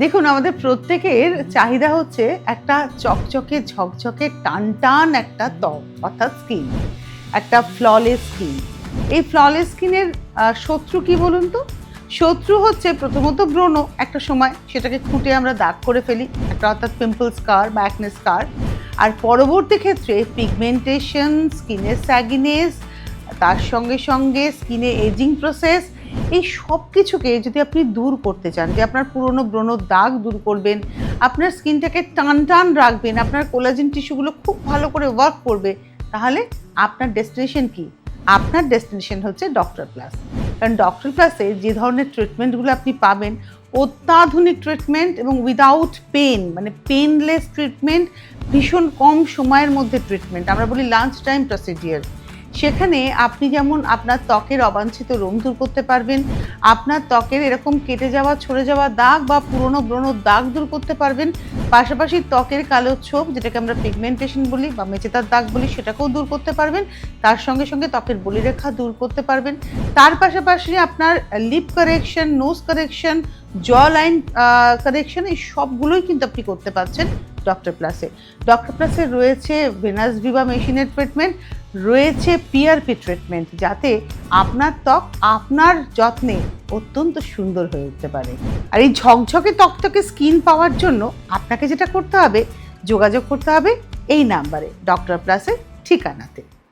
দেখুন, আমাদের প্রত্যেকের চাহিদা হচ্ছে একটা চকচকে ঝকঝকে টানটান একটা ত্বক, অর্থাৎ স্কিন, একটা ফ্ললেস স্কিন। এই ফ্ললেস স্কিনের শত্রু কি বলুন তো? শত্রু হচ্ছে প্রথমত ব্রণ, একটা সময় সেটাকে খুঁটে আমরা দাগ করে ফেলি, একটা অর্থাৎ পিম্পল স্কার বা অ্যাকনে স্কার। আর পরবর্তী ক্ষেত্রে পিগমেন্টেশন, স্কিনের স্যাগিনেস, তার সঙ্গে সঙ্গে স্কিনে এজিং প্রসেস, এই সব কিছুকে যদি আপনি দূর করতে চান, যে আপনার পুরনো ব্রণর দাগ দূর করবেন, আপনার স্কিনটাকে টান টান রাখবেন, আপনার কোলাজেন টিস্যুগুলো খুব ভালো করে ওয়ার্ক করবে, তাহলে আপনার ডেস্টিনেশন কি? আপনার ডেস্টিনেশন হচ্ছে ডক্টর প্লাস। কারণ ডক্টর প্লাসে যে ধরনের ট্রিটমেন্টগুলো আপনি পাবেন, অত্যাধুনিক ট্রিটমেন্ট এবং উইদাউট পেন, মানে পেনলেস ট্রিটমেন্ট, ভীষণ কম সময়ের মধ্যে ট্রিটমেন্ট, আমরা বলি লাঞ্চ টাইম প্রসিডিওর। সেখানে আপনি যেমন আপনার ত্বকের অবাঞ্ছিত রোগ দূর করতে পারবেন, আপনার ত্বকের এরকম কেটে যাওয়া, ছড়ে যাওয়া দাগ বা পুরনো ব্রণর দাগ দূর করতে পারবেন, পাশাপাশি ত্বকের কালো ছোপ, যেটাকে আমরা পিগমেন্টেশন বলি বা মেচেদার দাগ বলি, সেটাকেও দূর করতে পারবেন। তার সঙ্গে সঙ্গে ত্বকের বলিরেখা দূর করতে পারবেন। তার পাশাপাশি আপনার লিপ কারেকশন, নোজ কারেকশন, জ লাইন কারেকশন, এই সবগুলোই কিন্তু আপনি করতে পারছেন ডক্টর প্লাসে। ডক্টর প্লাসে রয়েছে ভেনাস ভিভা মেশিনের ট্রিটমেন্ট, রয়েছে পিআরপি ট্রিটমেন্ট, যাতে আপনার ত্বক আপনার যত্নে অত্যন্ত সুন্দর হয়ে উঠতে পারে। আর এই ঝকঝকে তকতকে স্কিন পাওয়ার জন্য আপনাকে যেটা করতে হবে, যোগাযোগ করতে হবে এই নাম্বারে, ডক্টর প্লাসের ঠিকানাতে।